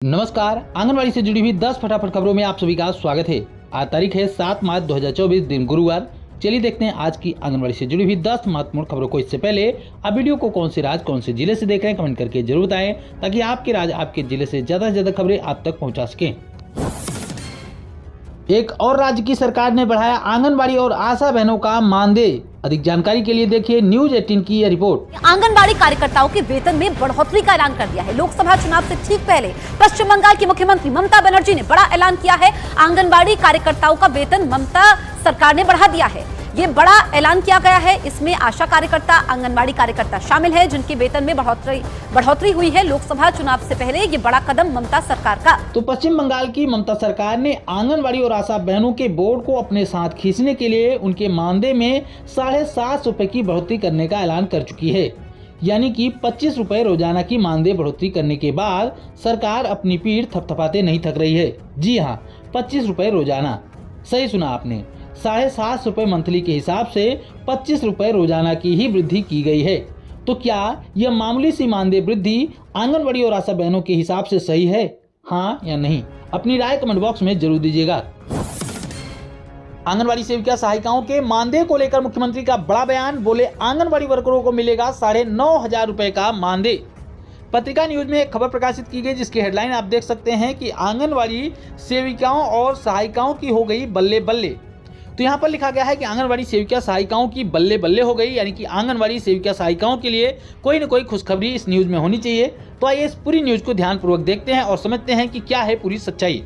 नमस्कार, आंगनबाड़ी से जुड़ी हुई 10 फटाफट खबरों में आप सभी का स्वागत है। आज तारीख है 7 मार्च 2024, दिन गुरुवार। चलिए देखते हैं आज की आंगनबाड़ी से जुड़ी हुई 10 महत्वपूर्ण खबरों को। इससे पहले आप वीडियो को कौन से राज्य कौन से जिले से देख रहे हैं कमेंट करके जरूर बताएं, ताकि आपके राज्य आपके जिले से ज्यादा से ज्यादा खबरें आप तक पहुँचा सकें। एक और राज्य की सरकार ने बढ़ाया आंगनबाड़ी और आशा बहनों का मानदेय। अधिक जानकारी के लिए देखिए न्यूज 18 की यह रिपोर्ट। आंगनबाड़ी कार्यकर्ताओं के वेतन में बढ़ोतरी का ऐलान कर दिया है। लोकसभा चुनाव से ठीक पहले पश्चिम बंगाल की मुख्यमंत्री ममता बनर्जी ने बड़ा ऐलान किया है। आंगनबाड़ी कार्यकर्ताओं का वेतन ममता सरकार ने बढ़ा दिया है। ये बड़ा ऐलान किया गया है। इसमें आशा कार्यकर्ता, आंगनबाड़ी कार्यकर्ता शामिल है, जिनके वेतन में बढ़ोतरी हुई है। लोकसभा चुनाव से पहले ये बड़ा कदम ममता सरकार का। तो पश्चिम बंगाल की ममता सरकार ने आंगनबाड़ी और आशा बहनों के बोर्ड को अपने साथ खींचने के लिए उनके मानदेय में 750 रुपए की बढ़ोतरी करने का ऐलान कर चुकी है। यानी कि 25 रुपए रोजाना की मानदेय बढ़ोतरी करने के बाद सरकार अपनी पीठ थपथपाते नहीं थक रही है। जी हाँ, 25 रुपए रोजाना, सही सुना आपने। 750 रुपए मंथली के हिसाब से 25 रुपए रोजाना की ही वृद्धि की गई है। तो क्या यह मामूली सी मानदेय वृद्धि आंगनबाड़ी और आशा बहनों के हिसाब से सही है, हाँ या नहीं? अपनी राय कमेंट बॉक्स में जरूर दीजिएगा। आंगनबाड़ी सेविका सहायिकाओं के मानदेय को लेकर मुख्यमंत्री का बड़ा बयान। बोले, आंगनबाड़ी वर्करों को मिलेगा 9,500 रुपए का मानदेय। पत्रिका न्यूज में एक खबर प्रकाशित की गई, जिसकी हेडलाइन आप देख सकते हैं कि आंगनबाड़ी सेविकाओं और सहायिकाओं की हो गई बल्ले बल्ले। तो यहाँ पर लिखा गया है कि आंगनबाड़ी सेविका सहायिकाओं की बल्ले बल्ले हो गई, यानी कि आंगनबाड़ी सेविका सहायिकाओं के लिए कोई न कोई खुशखबरी इस न्यूज में होनी चाहिए। तो आइए इस पूरी न्यूज को ध्यानपूर्वक देखते हैं और समझते हैं कि क्या है पूरी सच्चाई।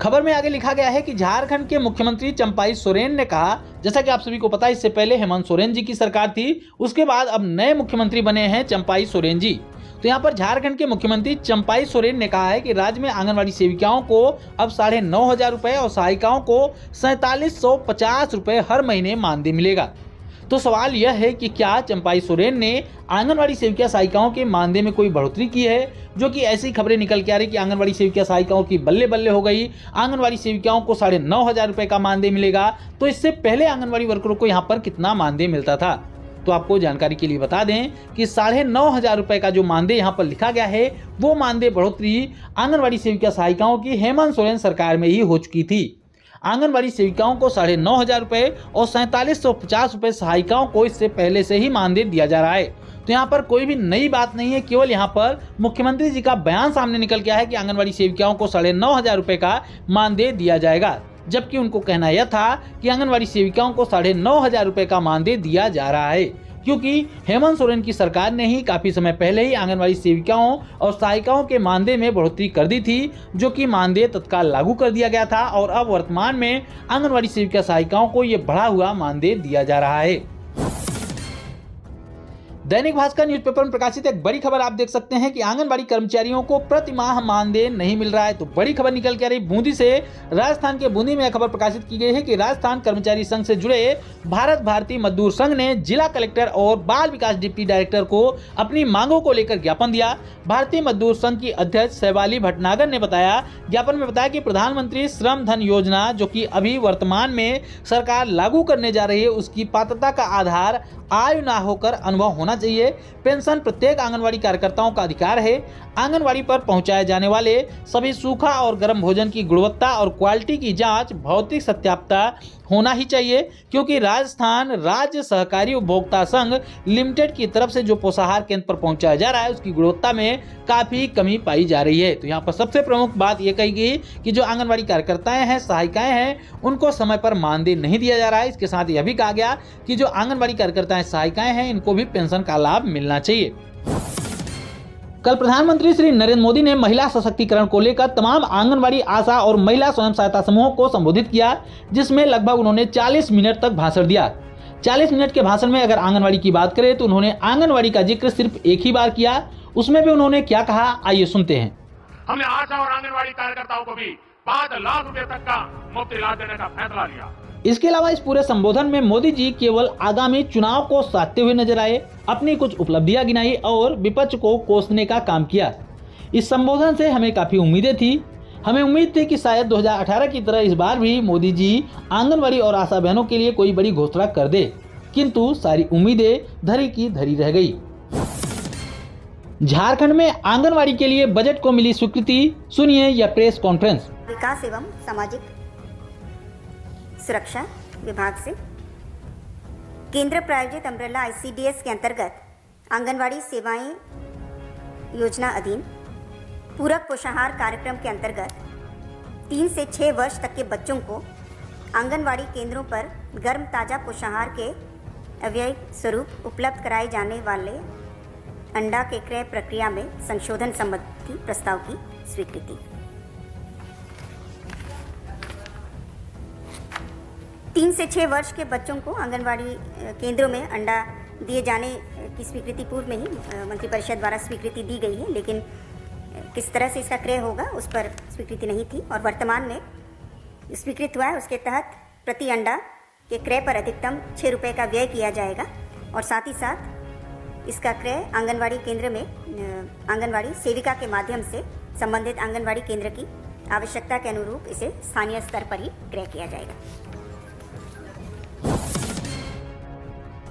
खबर में आगे लिखा गया है कि झारखंड के मुख्यमंत्री चंपाई सोरेन ने कहा, जैसा कि आप सभी को पता है, इससे पहले हेमंत सोरेन जी की सरकार थी, उसके बाद अब नए मुख्यमंत्री बने हैं चंपाई सोरेन जी। तो यहाँ पर झारखंड के मुख्यमंत्री चंपाई सोरेन ने कहा है कि राज्य में आंगनबाड़ी सेविकाओं को अब 9,500 रुपए और सहायिकाओं को 4,750 रुपए हर महीने मानदेय मिलेगा। तो सवाल यह है कि क्या चंपाई सोरेन ने आंगनबाड़ी सेविका सहायिकाओं के मानदेय में कोई बढ़ोतरी की है? जो कि ऐसी खबरें निकल के आ रही कि आंगनबाड़ी सेविका सहायिकाओं की बल्ले बल्ले हो गई, आंगनबाड़ी सेविकाओं को 9,500 रुपए का मानदेय मिलेगा। तो इससे पहले आंगनबाड़ी वर्करों को यहाँ पर कितना मानदेय मिलता था? तो आपको जानकारी के लिए बता दें कि 9,500 रुपए का जो मानदेय यहाँ पर लिखा गया है, वो मानदेय बढ़ोतरी आंगनबाड़ी सेविका सहायिकाओं की हेमंत सोरेन सरकार में ही हो चुकी थी। आंगनबाड़ी सेविकाओं को 9,500 रुपए और 4,750 रुपए सहायिकाओं को इससे पहले से ही मानदेय दिया जा रहा है। तो यहाँ पर कोई भी नई बात नहीं है, केवल यहाँ पर मुख्यमंत्री जी का बयान सामने निकल के आया है कि आंगनबाड़ी सेविकाओं को 9,500 रुपए का मानदेय दिया जाएगा, जबकि उनको कहना यह था कि आंगनबाड़ी सेविकाओं को 9,500 रुपए का मानदेय दिया जा रहा है, क्योंकि हेमंत सोरेन की सरकार ने ही काफी समय पहले ही आंगनबाड़ी सेविकाओं और सहायिकाओं के मानदेय में बढ़ोतरी कर दी थी, जो कि मानदेय तत्काल लागू कर दिया गया था। और अब वर्तमान में आंगनबाड़ी सेविका सहायिकाओं को यह बढ़ा हुआ मानदेय दिया जा रहा है। दैनिक भास्कर न्यूज़पेपर में प्रकाशित एक बड़ी खबर आप देख सकते हैं कि आंगनबाड़ी कर्मचारियों को प्रति माह मानदेय नहीं मिल रहा है। तो बड़ी खबर निकल के आ रही बूंदी से। राजस्थान के बूंदी में यह खबर प्रकाशित की गई है कि राजस्थान कर्मचारी संघ से जुड़े भारत भारतीय मजदूर संघ ने जिला कलेक्टर और बाल विकास डिप्टी डायरेक्टर को अपनी मांगों को लेकर ज्ञापन दिया। भारतीय मजदूर संघ की अध्यक्ष शैवाली भटनागर ने बताया, ज्ञापन में बताया कि प्रधानमंत्री श्रम धन योजना, जो कि अभी वर्तमान में सरकार लागू करने जा रही है, उसकी पात्रता का आधार आयु ना होकर अनुभव होना चाहिए। पेंशन प्रत्येक आंगनबाड़ी कार्यकर्ताओं का अधिकार है। आंगनबाड़ी पर पहुंचाए जाने वाले सभी सूखा और गर्म भोजन की गुणवत्ता और क्वालिटी की जांच भौतिक सत्यापता होना ही चाहिए, क्योंकि राजस्थान राज्य सहकारी उपभोक्ता संघ लिमिटेड की तरफ से जो पोषाहार केंद्र पर पहुंचाया जा रहा है, उसकी गुणवत्ता में काफी कमी पाई जा रही है। तो यहाँ पर सबसे प्रमुख बात यह कही गई कि जो आंगनबाड़ी कार्यकर्ताएं हैं, सहायिकाएं हैं, उनको समय पर मानदेय नहीं दिया जा रहा है। इसके साथ यह भी कहा गया कि जो आंगनबाड़ी कार्यकर्ताएं, सहायिकाएं हैं, इनको भी पेंशन का लाभ मिलना चाहिए। कल प्रधानमंत्री श्री नरेंद्र मोदी ने महिला सशक्तिकरण को लेकर तमाम आंगनबाड़ी, आशा और महिला स्वयं सहायता समूहों को संबोधित किया, जिसमें लगभग उन्होंने 40 मिनट तक भाषण दिया। 40 मिनट के भाषण में अगर आंगनबाड़ी की बात करें तो उन्होंने आंगनबाड़ी का जिक्र सिर्फ एक ही बार किया। उसमें भी उन्होंने क्या कहा, आइए सुनते हैं। हमने आशा और आंगनबाड़ी कार्यकर्ताओं को भी 5 लाख रुपए तक का मुफ्त इलाज देने का फैसला लिया। इसके अलावा इस पूरे संबोधन में मोदी जी केवल आगामी चुनाव को साधते हुए नजर आए, अपनी कुछ उपलब्धियां गिनाई और विपक्ष को कोसने का काम किया। इस संबोधन से हमें काफी उम्मीदें थी। हमें उम्मीद थी कि शायद 2018 की तरह इस बार भी मोदी जी आंगनबाड़ी और आशा बहनों के लिए कोई बड़ी घोषणा कर दे, किंतु सारी उम्मीदें धरी की धरी रह गई। झारखंड में आंगनवाड़ी के लिए बजट को मिली स्वीकृति, सुनिए यह प्रेस कॉन्फ्रेंस। विकास एवं सामाजिक सुरक्षा विभाग से केंद्र प्रायोजित अम्ब्रेला ICDS के अंतर्गत आंगनवाड़ी सेवाएं योजना अधीन पूरक पोषाहार कार्यक्रम के अंतर्गत 3 से 6 वर्ष तक के बच्चों को आंगनवाड़ी केंद्रों पर गर्म ताज़ा पोषाहार के अव्यय स्वरूप उपलब्ध कराए जाने वाले अंडा के क्रय प्रक्रिया में संशोधन संबंधी प्रस्ताव की स्वीकृति। 3 से 6 वर्ष के बच्चों को आंगनवाड़ी केंद्रों में अंडा दिए जाने की स्वीकृति पूर्व में ही मंत्रिपरिषद द्वारा स्वीकृति दी गई है, लेकिन किस तरह से इसका क्रय होगा उस पर स्वीकृति नहीं थी और वर्तमान में स्वीकृत हुआ है। उसके तहत प्रति अंडा के क्रय पर अधिकतम 6 रुपये का व्यय किया जाएगा और साथ ही साथ इसका क्रय आंगनवाड़ी केंद्र में आंगनवाड़ी सेविका के माध्यम से संबंधित आंगनवाड़ी केंद्र की आवश्यकता के अनुरूप इसे स्थानीय स्तर पर ही क्रय किया जाएगा।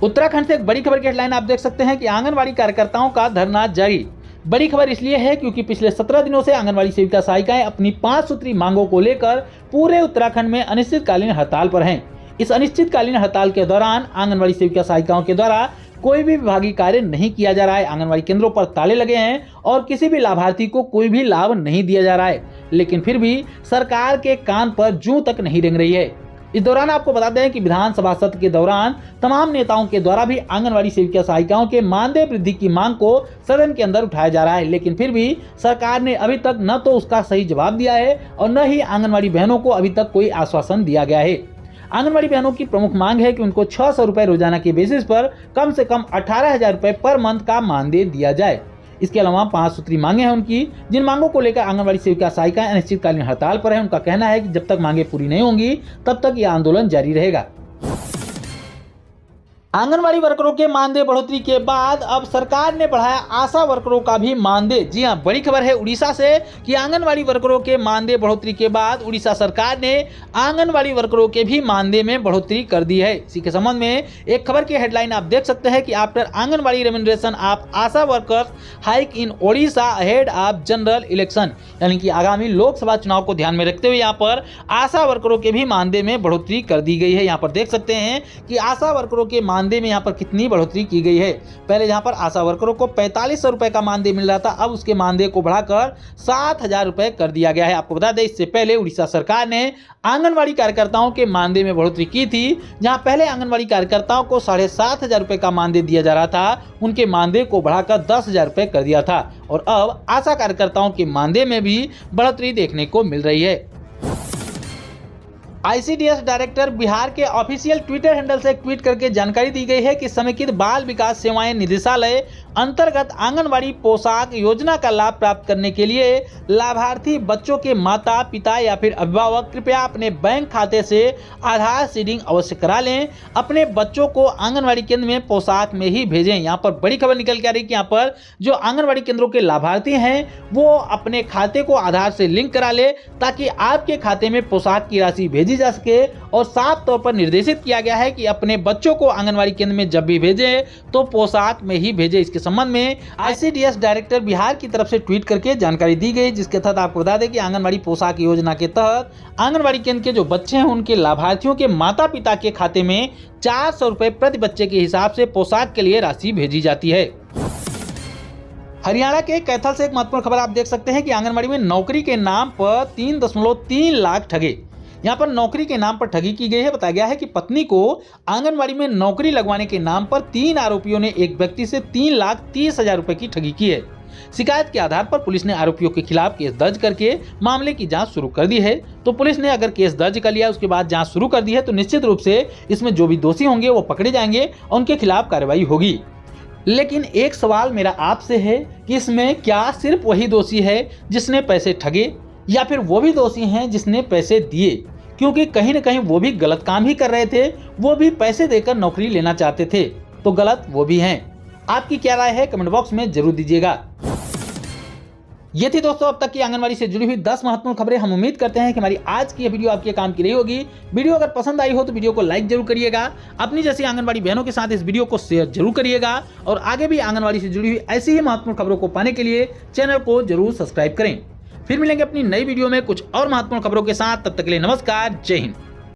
उत्तराखंड से एक बड़ी खबर की हेडलाइन आप देख सकते हैं कि आंगनवाड़ी कार्यकर्ताओं का धरना जारी। बड़ी खबर इसलिए है क्योंकि पिछले 17 दिनों से आंगनवाड़ी सेविका सहायिकाएं अपनी 5 सूत्री मांगों को लेकर पूरे उत्तराखंड में अनिश्चितकालीन हड़ताल पर हैं। इस अनिश्चितकालीन हड़ताल के दौरान आंगनवाड़ी सेविका सहायिकाओं के द्वारा कोई भी विभागीय कार्य नहीं किया जा रहा है। आंगनवाड़ी केंद्रों पर ताले लगे हैं और किसी भी लाभार्थी को कोई भी लाभ नहीं दिया जा रहा है, लेकिन फिर भी सरकार के कान पर जूं तक नहीं रेंग रही है। इस दौरान आपको बता दें कि विधानसभा सत्र के दौरान तमाम नेताओं के द्वारा भी आंगनवाड़ी सेविका सहायिकाओं के मानदेय वृद्धि की मांग को सदन के अंदर उठाया जा रहा है, लेकिन फिर भी सरकार ने अभी तक न तो उसका सही जवाब दिया है और न ही आंगनवाड़ी बहनों को अभी तक कोई आश्वासन दिया गया है। आंगनवाड़ी बहनों की प्रमुख मांग है कि उनको 600 रुपए रोजाना के बेसिस पर कम से कम 18,000 रुपए पर मंथ का मानदेय दिया जाए। इसके अलावा 5 सूत्री मांगे हैं उनकी, जिन मांगों को लेकर आंगनवाड़ी सेविका सहायिकाएं अनिश्चितकालीन हड़ताल पर है। उनका कहना है कि जब तक मांगे पूरी नहीं होंगी तब तक यह आंदोलन जारी रहेगा। आंगनवाड़ी वर्करों के मानदेय बढ़ोतरी के बाद अब सरकार ने बढ़ाया आशा वर्करों का भी मानदेय। जी हां, बड़ी खबर है उड़ीसा से कि आंगनवाड़ी वर्करों के मानदेय बढ़ोतरी के बाद उड़ीसा सरकार ने आंगनवाड़ी वर्करों के भी मानदेय में बढ़ोतरी कर दी है। इसी के संबंध में एक खबर की हेडलाइन आप देख सकते हैं कि after anganwadi remuneration of Asha workers hike in Odisha ahead of general election, यानी कि आगामी लोकसभा चुनाव को ध्यान में रखते हुए यहाँ पर आशा वर्करों के भी मानदेय में बढ़ोतरी कर दी गई है। यहाँ पर देख सकते हैं कि आशा वर्करों के मानदेय में यहाँ पर कितनी बढ़ोतरी की गई है। पहले यहाँ पर आशा वर्करों को 4500 रुपए का मानदेय मिल रहा था, अब उसके मानदेय को बढ़ाकर 7000 रुपए कर दिया गया है। आपको बता दें इससे पहले उड़ीसा सरकार ने आंगनवाड़ी कार्यकर्ताओं के मानदेय में बढ़ोतरी की थी। जहां पहले आंगनवाड़ी कार्यकर्ताओं को 7500 रुपए का मानदेय दिया जा रहा था, उनके मानदेय को बढ़ाकर 10,000 रुपए कर दिया था और अब आशा कार्यकर्ताओं के मानदेय में भी बढ़ोतरी देखने को मिल रही है। ICDS डायरेक्टर बिहार के ऑफिशियल ट्विटर हैंडल से एक ट्वीट करके जानकारी दी गई है कि समेकित बाल विकास सेवाएं निदेशालय अंतर्गत आंगनवाड़ी पोशाक योजना का लाभ प्राप्त करने के लिए लाभार्थी बच्चों के माता पिता या फिर अभिभावक कृपया अपने बैंक खाते से आधार सीडिंग अवश्य करा लें। अपने बच्चों को आंगनवाड़ी केंद्र में पोशाक में ही भेजें। यहाँ पर बड़ी खबर निकल के आ रही है कि यहाँ पर जो आंगनवाड़ी केंद्रों के लाभार्थी हैं वो अपने खाते को आधार से लिंक करा ले ताकि आपके खाते में पोशाक की राशि भेजी जा सके। और साफ तौर पर निर्देशित किया गया है कि अपने बच्चों को आंगनवाड़ी केंद्र में जब भी भेजें तो पोशाक में ही भेजें। इसके संबंध में ICDS डायरेक्टर बिहार की तरफ से ट्वीट करके जानकारी दी गई, जिसके तहत आपको बता दें कि आंगनवाड़ी पोशाक योजना के तहत आंगनवाड़ी केंद्र के जो बच्चे हैं उनके लाभार्थियों के माता पिता के खाते में 400 रुपए प्रति बच्चे के हिसाब से पोशाक के लिए राशि भेजी जाती है। हरियाणा के कैथल से एक महत्वपूर्ण खबर आप देख सकते हैं कि आंगनवाड़ी में नौकरी के नाम पर 3.3 लाख ठगे। यहाँ पर नौकरी के नाम पर ठगी की गई है। बताया गया है कि पत्नी को आंगनवाड़ी में नौकरी लगवाने के नाम पर 3 आरोपियों ने एक व्यक्ति से 3,30,000 रुपए की ठगी की है। शिकायत के आधार पर पुलिस ने आरोपियों के खिलाफ केस दर्ज करके मामले की जांच शुरू कर दी है। तो पुलिस ने अगर केस दर्ज कर लिया उसके बाद जांच शुरू कर दी है तो निश्चित रूप से इसमें जो भी दोषी होंगे वो पकड़े जाएंगे और उनके खिलाफ कार्रवाई होगी। लेकिन एक सवाल मेरा आपसे है कि इसमें क्या सिर्फ वही दोषी है जिसने पैसे ठगे या फिर वो भी दोषी हैं जिसने पैसे दिए? क्योंकि कहीं न कहीं वो भी गलत काम ही कर रहे थे, वो भी पैसे देकर नौकरी लेना चाहते थे, तो गलत वो भी हैं। आपकी क्या राय है कमेंट बॉक्स में जरूर दीजिएगा। ये थी दोस्तों अब तक की आंगनबाड़ी से जुड़ी हुई 10 महत्वपूर्ण खबरें। हम उम्मीद करते हैं कि हमारी आज की ये वीडियो आपके काम की रही होगी। वीडियो अगर पसंद आई हो तो वीडियो को लाइक जरूर करिएगा, अपनी जैसी आंगनबाड़ी बहनों के साथ इस वीडियो को शेयर जरूर करिएगा और आगे भी आंगनबाड़ी से जुड़ी हुई ऐसी ही महत्वपूर्ण खबरों को पाने के लिए चैनल को जरूर सब्सक्राइब करें। फिर मिलेंगे अपनी नई वीडियो में कुछ और महत्वपूर्ण खबरों के साथ। तब तक के लिए नमस्कार, जय हिंद।